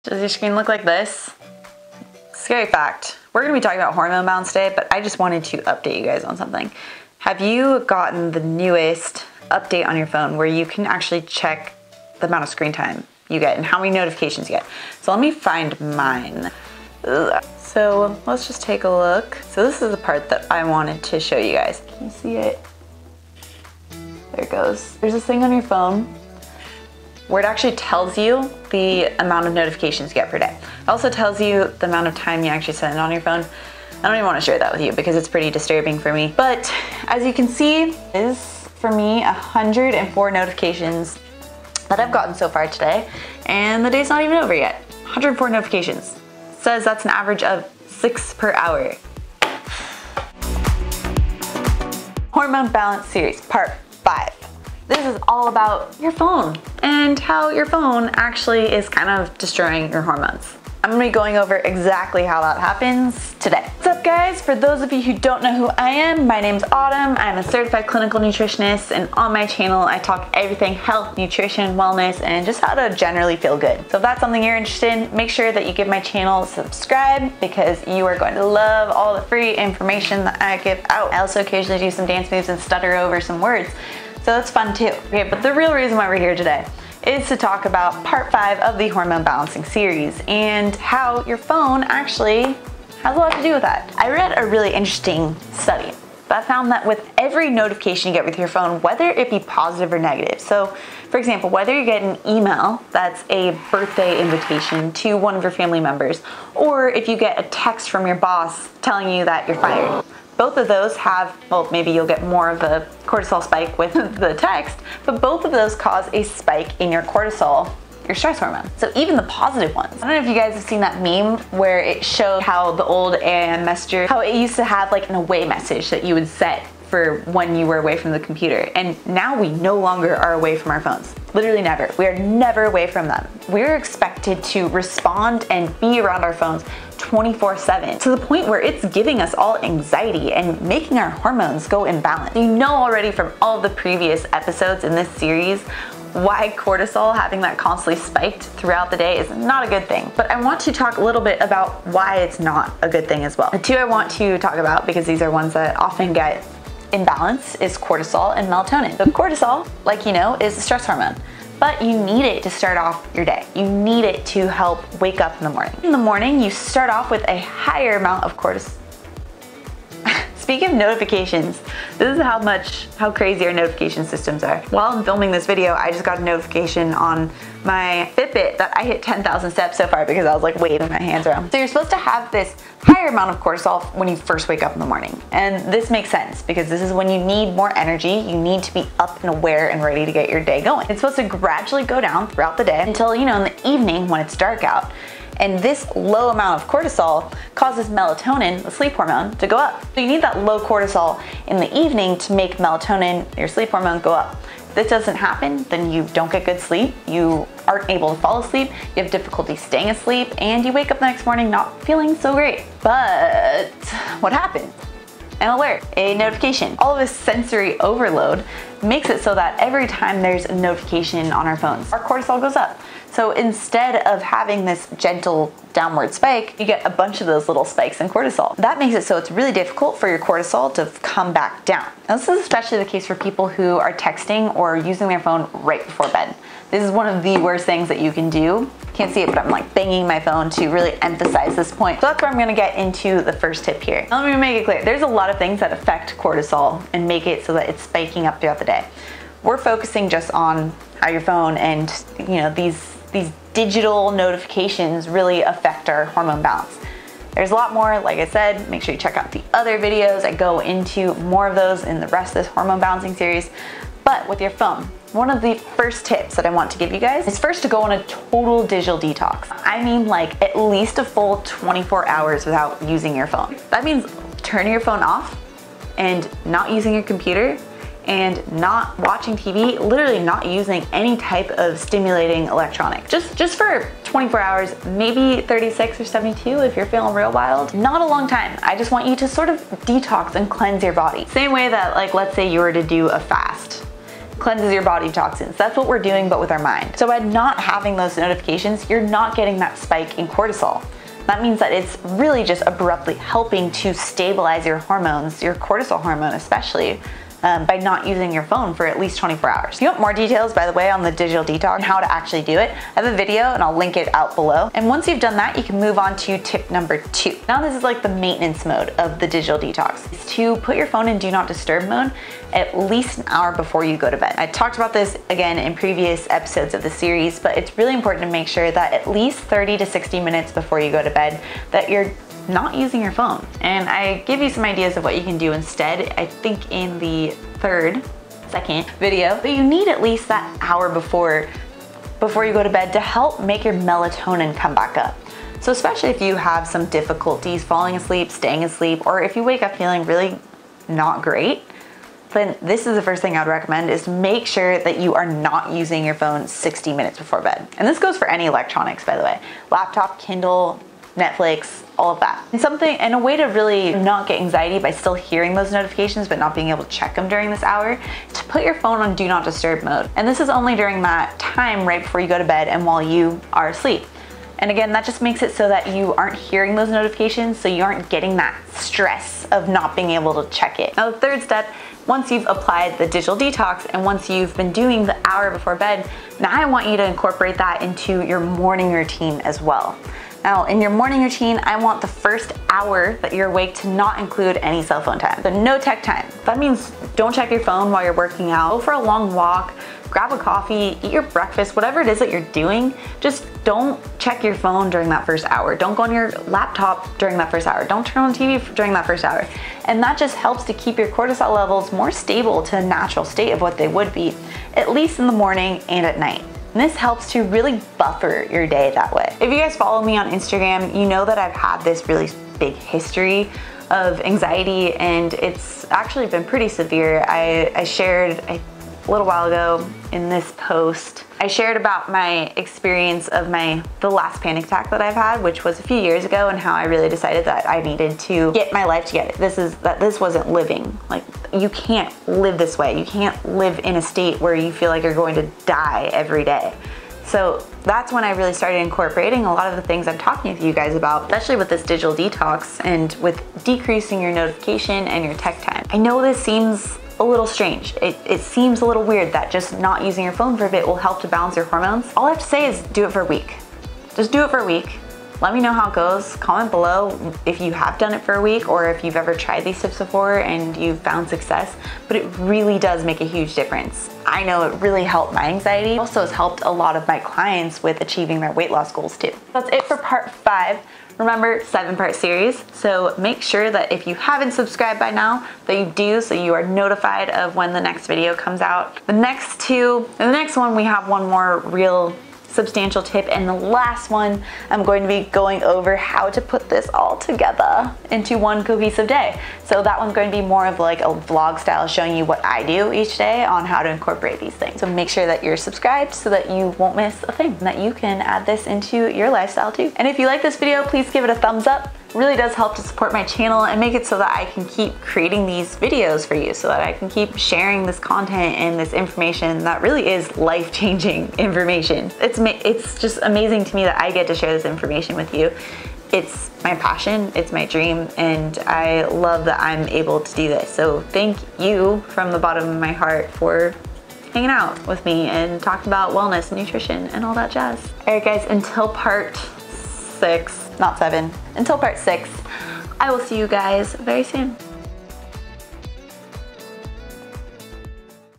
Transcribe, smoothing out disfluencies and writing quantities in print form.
Does your screen look like this? Scary fact. We're gonna be talking about hormone balance today, but I just wanted to update you guys on something. Have you gotten the newest update on your phone where you can actually check the amount of screen time you get and how many notifications you get? So let me find mine. Ugh. So let's just take a look. So this is the part that I wanted to show you guys. Can you see it? There it goes. There's this thing on your phone where it actually tells you the amount of notifications you get per day. It also tells you the amount of time you actually spend on your phone. I don't even want to share that with you because it's pretty disturbing for me. But as you can see, is for me 104 notifications that I've gotten so far today, and the day's not even over yet. 104 notifications. It says that's an average of 6 per hour. Hormone Balance Series, Part 5. This is all about your phone and how your phone actually is kind of destroying your hormones. I'm gonna be going over exactly how that happens today. What's up guys? For those of you who don't know who I am, my name's Autumn. I'm a certified clinical nutritionist, and on my channel I talk everything health, nutrition, wellness, and just how to generally feel good. So if that's something you're interested in, make sure that you give my channel a subscribe because you are going to love all the free information that I give out. I also occasionally do some dance moves and stutter over some words. So that's fun too. Okay, but the real reason why we're here today is to talk about part 5 of the hormone balancing series and how your phone actually has a lot to do with that. I read a really interesting study that found that with every notification you get with your phone, whether it be positive or negative. So for example, whether you get an email that's a birthday invitation to one of your family members, or if you get a text from your boss telling you that you're fired. Both of those have, well, maybe you'll get more of a cortisol spike with the text, but both of those cause a spike in your cortisol, your stress hormone. So even the positive ones. I don't know if you guys have seen that meme where it showed how the old AIM messenger, how it used to have like an away message that you would set for when you were away from the computer. And now we no longer are away from our phones. Literally never. We are never away from them. We're expected to respond and be around our phones 24/7 to the point where it's giving us all anxiety and making our hormones go imbalance. You know already from all the previous episodes in this series why cortisol, having that constantly spiked throughout the day, is not a good thing. But I want to talk a little bit about why it's not a good thing as well. The two I want to talk about, because these are ones that often get imbalance, is cortisol and melatonin. So cortisol, like you know, is a stress hormone. But you need it to start off your day. You need it to help wake up in the morning. In the morning, you start off with a higher amount of cortisol. Speaking of notifications, this is how crazy our notification systems are. While I'm filming this video, I just got a notification on my Fitbit that I hit 10,000 steps so far because I was like waving my hands around. So you're supposed to have this higher amount of cortisol when you first wake up in the morning. And this makes sense because this is when you need more energy. You need to be up and aware and ready to get your day going. It's supposed to gradually go down throughout the day until, you know, in the evening when it's dark out. And this low amount of cortisol causes melatonin, the sleep hormone, to go up. So you need that low cortisol in the evening to make melatonin, your sleep hormone, go up. If this doesn't happen, then you don't get good sleep, you aren't able to fall asleep, you have difficulty staying asleep, and you wake up the next morning not feeling so great. But what happened? An alert, a notification. All of this sensory overload makes it so that every time there's a notification on our phones, our cortisol goes up. So instead of having this gentle downward spike, you get a bunch of those little spikes in cortisol. That makes it so it's really difficult for your cortisol to come back down. Now, this is especially the case for people who are texting or using their phone right before bed. This is one of the worst things that you can do. Can't see it, but I'm like banging my phone to really emphasize this point. So that's where I'm gonna get into the first tip here. Now, let me make it clear. There's a lot of things that affect cortisol and make it so that it's spiking up throughout the day. We're focusing just on how your phone and, you know, these digital notifications really affect our hormone balance. There's a lot more, like I said, make sure you check out the other videos. I go into more of those in the rest of this hormone balancing series. But with your phone, one of the first tips that I want to give you guys is first to go on a total digital detox. I mean like at least a full 24 hours without using your phone. That means turning your phone off and not using your computer and not watching TV, literally not using any type of stimulating electronic. Just for 24 hours, maybe 36 or 72 if you're feeling real wild. Not a long time. I just want you to sort of detox and cleanse your body. Same way that, like, let's say you were to do a fast. cleanses your body of toxins. That's what we're doing, but with our mind. So by not having those notifications, you're not getting that spike in cortisol. That means that it's really just abruptly helping to stabilize your hormones, your cortisol hormone especially, by not using your phone for at least 24 hours. If you want more details, by the way, on the digital detox and how to actually do it, I have a video and I'll link it out below. And once you've done that, you can move on to tip number 2. Now this is like the maintenance mode of the digital detox. It's to put your phone in do not disturb mode at least an hour before you go to bed. I talked about this again in previous episodes of the series, but it's really important to make sure that at least 30 to 60 minutes before you go to bed that you're not using your phone. And I give you some ideas of what you can do instead, I think in the second video, but you need at least that hour before you go to bed to help make your melatonin come back up. So especially if you have some difficulties falling asleep, staying asleep, or if you wake up feeling really not great, then this is the first thing I would recommend, is make sure that you are not using your phone 60 minutes before bed. And this goes for any electronics, by the way. Laptop, Kindle, Netflix, all of that. And a way to really not get anxiety by still hearing those notifications but not being able to check them during this hour, is to put your phone on do not disturb mode. And this is only during that time right before you go to bed and while you are asleep. And again, that just makes it so that you aren't hearing those notifications, so you aren't getting that stress of not being able to check it. Now the third step, once you've applied the digital detox and once you've been doing the hour before bed, now I want you to incorporate that into your morning routine as well. Now, in your morning routine, I want the first hour that you're awake to not include any cell phone time. So no tech time. That means don't check your phone while you're working out. Go for a long walk, grab a coffee, eat your breakfast, whatever it is that you're doing, just don't check your phone during that first hour. Don't go on your laptop during that first hour. Don't turn on TV during that first hour. And that just helps to keep your cortisol levels more stable to a natural state of what they would be, at least in the morning and at night. And this helps to really buffer your day that way. If you guys follow me on Instagram, you know that I've had this really big history of anxiety, and it's actually been pretty severe. I shared a little while ago in this post, I shared about my experience of the last panic attack that I've had, which was a few years ago, and how I really decided that I needed to get my life together. This wasn't living. Like, you can't live this way. You can't live in a state where you feel like you're going to die every day. So that's when I really started incorporating a lot of the things I'm talking to you guys about, especially with this digital detox and with decreasing your notification and your tech time. I know this seems a little strange. It seems a little weird that just not using your phone for a bit will help to balance your hormones. All I have to say is do it for a week. Just do it for a week. Let me know how it goes. Comment below if you have done it for a week or if you've ever tried these tips before and you've found success, but it really does make a huge difference. I know it really helped my anxiety. It also has helped a lot of my clients with achieving their weight loss goals too. That's it for part 5. Remember, 7-part series, so make sure that if you haven't subscribed by now, that you do, so you are notified of when the next video comes out. The next one we have one more real substantial tip, and the last one I'm going to be going over how to put this all together into one cohesive day. So that one's going to be more of like a vlog style, showing you what I do each day on how to incorporate these things. So make sure that you're subscribed so that you won't miss a thing, that you can add this into your lifestyle too. And if you like this video, please give it a thumbs up. It really does help to support my channel and make it so that I can keep creating these videos for you, so that I can keep sharing this content and this information that really is life-changing information. It's just amazing to me that I get to share this information with you. It's my passion, it's my dream, and I love that I'm able to do this. So thank you from the bottom of my heart for hanging out with me and talking about wellness, nutrition, and all that jazz. All right guys, until part 6, not 7, until part 6, I will see you guys very soon.